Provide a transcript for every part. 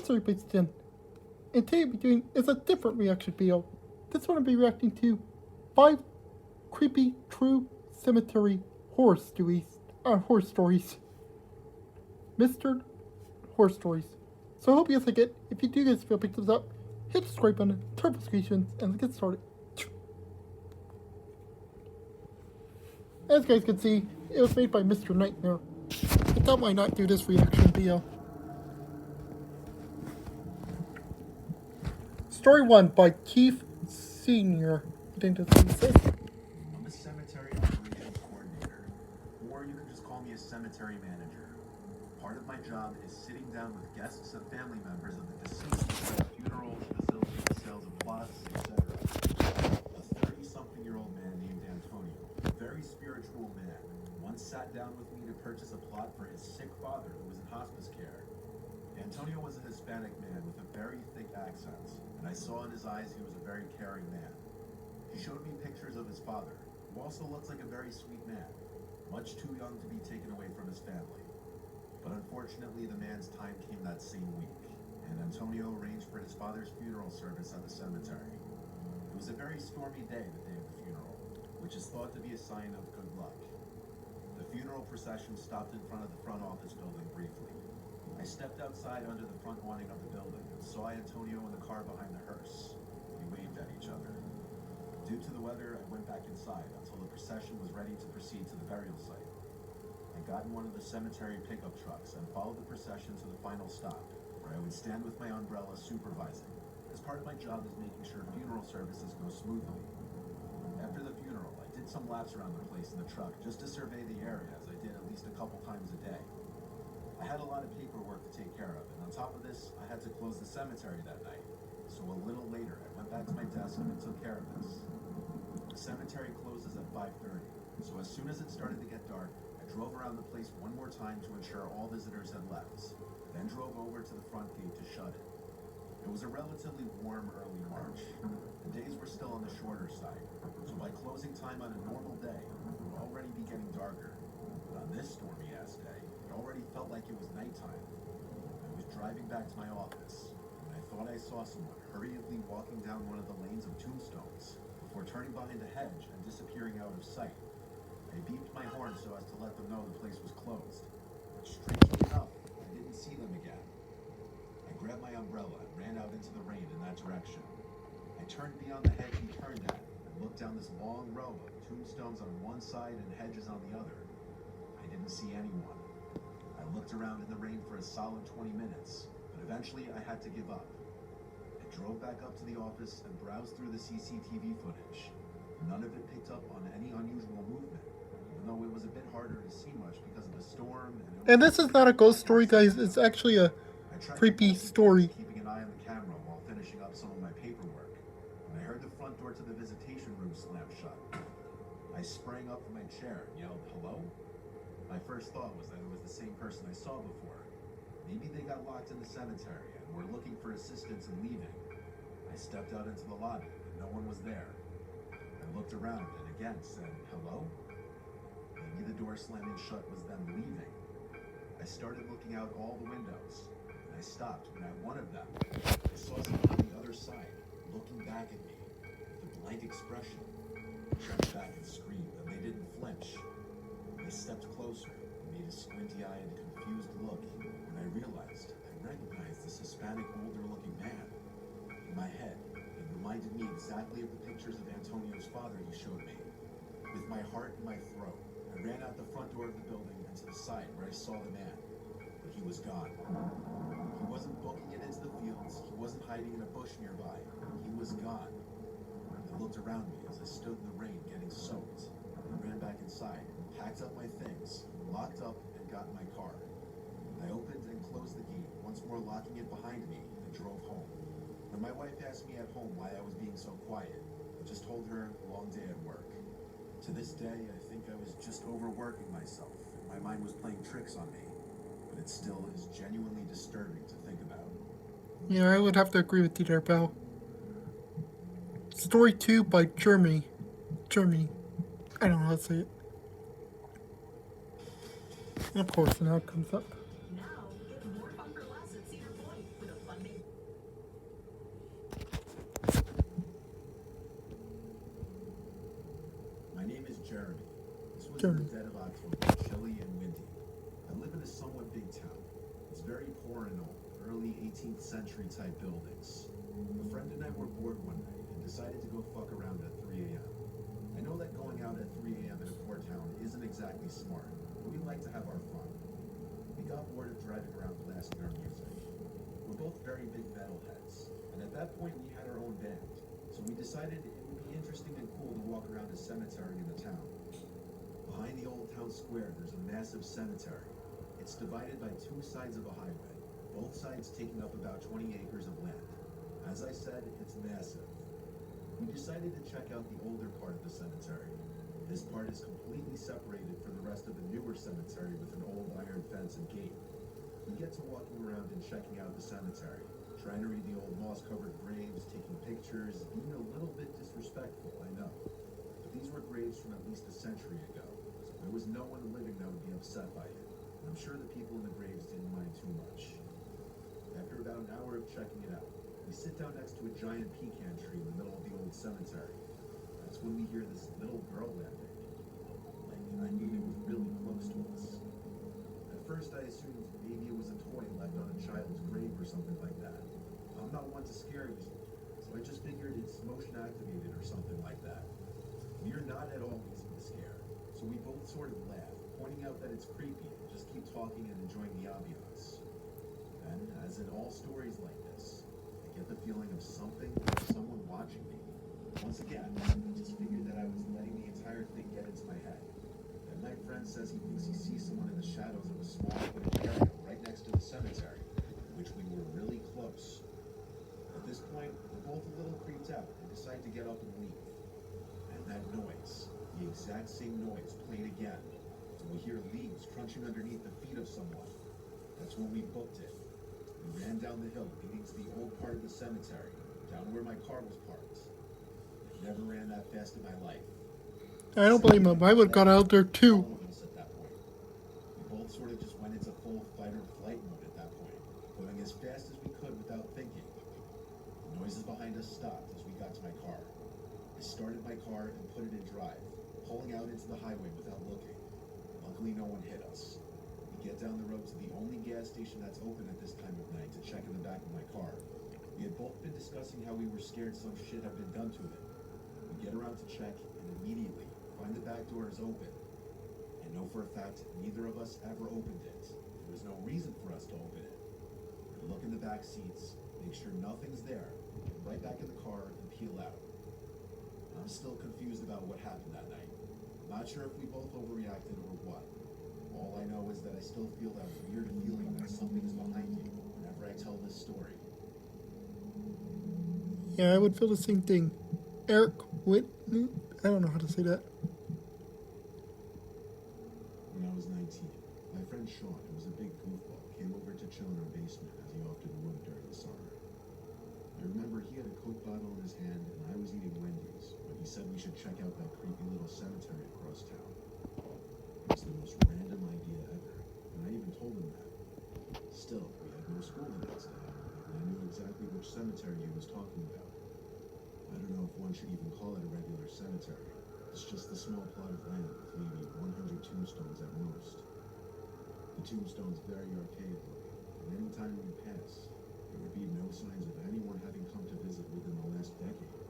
Sorry, Place 10. And today we'll be doing is a different reaction video. This one I'll be reacting to 5 creepy true cemetery horror stories. Mr. Horror Stories. So I hope you guys like it. If you do guys feel big thumbs up, hit the subscribe button, turn notifications, and let's get started. As you guys can see, it was made by Mr. Nightmare. I thought why not do this reaction video. Story 1 by Keith Sr. I think that's what it says. I'm a cemetery operations coordinator, or you can just call me a cemetery manager. Part of my job is sitting down with guests and family members of the deceased at funerals, facilitating sales of plots, etc. A 30-something-year-old man named Antonio, a very spiritual man, once sat down with me to purchase a plot for his sick father who was in hospice care. Antonio was a Hispanic man with a very thick accent, and I saw in his eyes he was a very caring man. He showed me pictures of his father, who also looks like a very sweet man, much too young to be taken away from his family. But unfortunately, the man's time came that same week, and Antonio arranged for his father's funeral service at the cemetery. It was a very stormy day, the day of the funeral, which is thought to be a sign of good luck. The funeral procession stopped in front of the front office building briefly. I stepped outside under the front awning of the building and saw Antonio in the car behind the hearse. We waved at each other. Due to the weather, I went back inside until the procession was ready to proceed to the burial site. I got in one of the cemetery pickup trucks and followed the procession to the final stop, where I would stand with my umbrella supervising, as part of my job is making sure funeral services go smoothly. After the funeral, I did some laps around the place in the truck just to survey the area, as I did at least a couple times a day. I had a lot of paperwork to take care of, and on top of this, I had to close the cemetery that night. So a little later, I went back to my desk and took care of this. The cemetery closes at 5:30, so as soon as it started to get dark, I drove around the place one more time to ensure all visitors had left, then drove over to the front gate to shut it. It was a relatively warm early March. The days were still on the shorter side, so by closing time on a normal day, it would already be getting darker. But on this stormy-ass day, it already felt like it was nighttime. I was driving back to my office, and I thought I saw someone hurriedly walking down one of the lanes of tombstones before turning behind a hedge and disappearing out of sight. I beeped my horn so as to let them know the place was closed, but strangely enough, I didn't see them again. I grabbed my umbrella and ran out into the rain in that direction. I turned beyond the hedge he turned at and looked down this long row of tombstones on one side and hedges on the other. I didn't see anyone. I looked around in the rain for a solid 20 minutes, but eventually I had to give up. I drove back up to the office and browsed through the CCTV footage. None of it picked up on any unusual movement, even though it was a bit harder to see much because of the storm. And this is not a ghost story, guys. It's actually a creepy story. Keeping an eye on the camera while finishing up some of my paperwork, and I heard the front door to the visitation room slam shut. I sprang up from my chair and yelled, "Hello?" My first thought was that it was the same person I saw before. Maybe they got locked in the cemetery and were looking for assistance in leaving. I stepped out into the lobby, but no one was there. I looked around and again said, "Hello?" Maybe the door slamming shut was them leaving. I started looking out all the windows, and I stopped when at one of them, I saw someone on the other side, looking back at me with a blank expression. I jumped back and screamed, and they didn't flinch. They stepped closer and made a squinty-eyed, confused look, and I realized I recognized this Hispanic, older-looking man. In my head, it reminded me exactly of the pictures of Antonio's father he showed me. With my heart in my throat, I ran out the front door of the building and to the side where I saw the man, but he was gone. He wasn't booking it into the fields, he wasn't hiding in a bush nearby, he was gone. I looked around me as I stood in the rain getting soaked, and ran back inside, packed up my things, locked up, and got in my car. I opened and closed the gate, once more locking it behind me, and drove home. When my wife asked me at home why I was being so quiet, I just told her, long day at work. To this day, I think I was just overworking myself, and my mind was playing tricks on me, but it still is genuinely disturbing to think about. Yeah, I would have to agree with you there, pal. Story 2 by Germany. I don't know how to say it. And of course, now it comes up. Now, get more fun for less at Cedar Point with a fun journey. The dead of October, chilly and windy. I live in a somewhat big town. It's very poor and old, early 18th century type buildings. A friend and I were bored one night and decided to go fuck around at 3 a.m. I know that going out at 3 a.m. in a poor town isn't exactly smart, but we like to have our fun. We got bored of driving around blasting our music. We're both very big metalheads, and at that point we had our own band, so we decided it would be interesting and cool to walk around a cemetery in the town. Behind the old town square, there's a massive cemetery. It's divided by two sides of a highway, both sides taking up about 20 acres of land. As I said, it's massive. We decided to check out the older part of the cemetery. This part is completely separated from the rest of the newer cemetery with an old iron fence and gate. We get to walking around and checking out the cemetery, trying to read the old moss-covered graves, taking pictures, being a little bit disrespectful, I know. But these were graves from at least a century ago, so there was no one living that would be upset by it. And I'm sure the people in the graves didn't mind too much. After about an hour of checking it out, we sit down next to a giant pecan tree in the middle of the old cemetery. That's when we hear this little girl laughing. I mean, it was really close to us. At first I assumed maybe it was a toy left on a child's grave or something like that. I'm not one to scare you, so I just figured it's motion activated or something like that. We are not at all easy to scare, so we both sort of laugh, pointing out that it's creepy and just keep talking and enjoying the ambiance. Then, as in all stories like this, I get the feeling of something or someone watching me. Once again, I just figured that I was letting the entire thing get into my head. Then my friend says he thinks he sees someone in the shadows of a small wooded area right next to the cemetery, which we were really close. At this point, we're both a little creeped out and decide to get up and leave. And that noise, the exact same noise, played again. And we hear leaves crunching underneath the feet of someone. That's when we booked it. We ran down the hill leading to the old part of the cemetery, down where my car was parked. I never ran that fast in my life. I don't blame him. I would have got out there too. All of us at that point. We both sort of just went into full fight or flight mode at that point, going as fast as we could without thinking. The noises behind us stopped as we got to my car. I started my car and put it in drive, pulling out into the highway without looking. Luckily, no one hit us. We get down the road to the only gas station that's open at this time of night to check in the back of my car. We had both been discussing how we were scared some shit had been done to it. We get around to check and immediately find the back door is open. And know for a fact neither of us ever opened it. There was no reason for us to open it. We look in the back seats, make sure nothing's there, get right back in the car and peel out. I'm still confused about what happened that night. I'm not sure if we both overreacted or what. All I know is that I still feel that weird feeling that something is behind you whenever I tell this story. Yeah, I would feel the same thing. Eric Whitney? I don't know how to say that. When I was 19, my friend Sean, who was a big goofball, came over to chill in our basement as he often would during the summer. I remember he had a Coke bottle in his hand and I was eating Wendy's when he said we should check out that creepy little cemetery across town. It was the most random idea ever, and I even told him that. Still, we had no school the next day, and I knew exactly which cemetery he was talking about. I don't know if one should even call it a regular cemetery. It's just a small plot of land with maybe 100 tombstones at most. The tombstone's very archaic looking, and any time we pass, there would be no signs of anyone having come to visit within the last decade.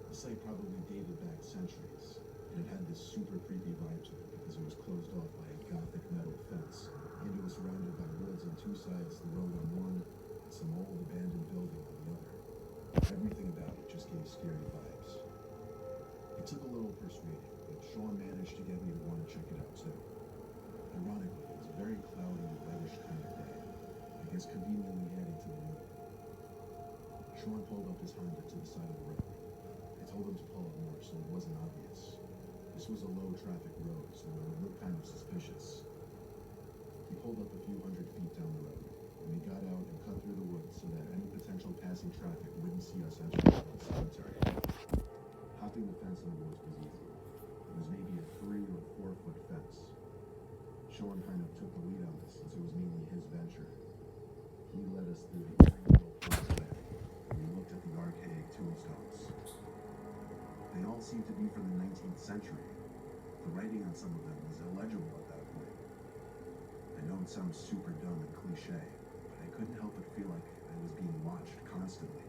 The site probably dated back centuries, and it had this super creepy vibe to it because it was closed off by a gothic metal fence, and it was surrounded by woods on two sides, the road on one, and some old abandoned building on the other. Everything about it just gave scary vibes. It took a little persuading, but Sean managed to get me to want to check it out too. Ironically, it was a very cloudy, reddish kind of day, I guess conveniently adding to the mood. Sean pulled up his Honda to the side of the road. I told him to pull up more so it wasn't obvious. This was a low-traffic road, so it would look kind of suspicious. He pulled up a few hundred feet down the road, and we got out and cut through the woods so that any potential passing traffic wouldn't see us entering the cemetery. Hopping the fence in the woods was easy. It was maybe a 3 or 4 foot fence. Sean kind of took the lead on this since it was mainly his venture. He led us through the eerie little forest there, and we looked at the archaic tombstones. They all seemed to be from the 19th century. The writing on some of them was illegible at that point. I know it sounds super dumb and cliche, but I couldn't help but feel like I was being watched constantly.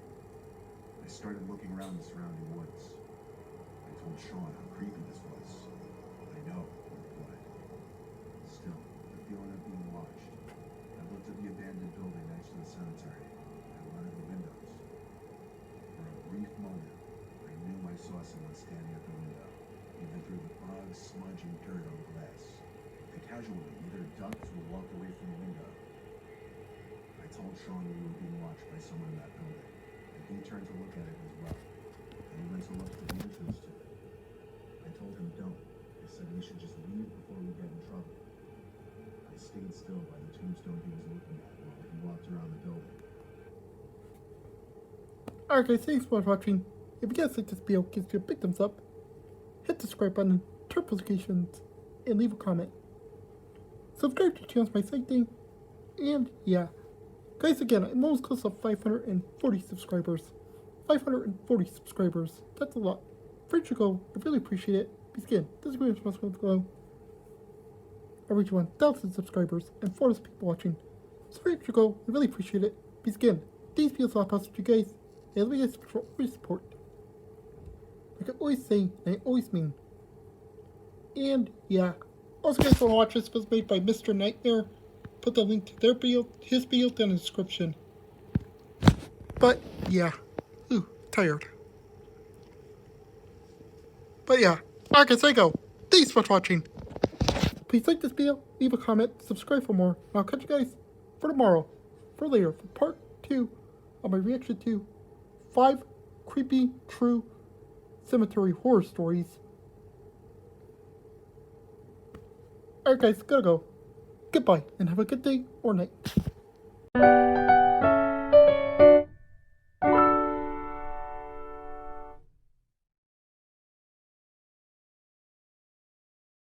I started looking around the surrounding woods. I told Sean how creepy this was. I know, he replied. Still, the feeling of being watched. I looked at the abandoned building next to the cemetery and one of the windows. For a brief moment, I knew I saw someone standing at the window, even through the fog, smudge, and dirt on the glass. They casually either ducked or walked away from the window. I told Sean we were being watched by someone in that building, and he turned to look at it as well. And he went to look for the entrance to it. I told him don't. I said we should just leave before we get in trouble. I stayed still by the tombstone he was looking at while he walked around the building. Alright guys, thanks for watching. If you guys like this video, give it a big thumbs up, hit the subscribe button, turn notifications, and leave a comment. Subscribe to the channel for my side thing, and yeah. Guys, again, I'm almost close to 540 subscribers. 540 subscribers. That's a lot. For each go, I really appreciate it. Because again, this video is supposed to go. I reach 1,000 subscribers and 4 people watching. So for each go, I really appreciate it. Because again, these videos are possible to you guys. And we guys always support. Like I always say, and I always mean. And yeah. Also, guys, want to watch this was made by Mr. Nightmare. Put the link to their video, his video down in the description. But yeah, ooh, tired. But yeah, alright guys, there you go. Thanks for watching. Please like this video, leave a comment, subscribe for more. And I'll catch you guys for tomorrow, for later, for part 2 of my reaction to 5 creepy true cemetery horror stories. Alright guys, gotta go. Goodbye, and have a good day or night.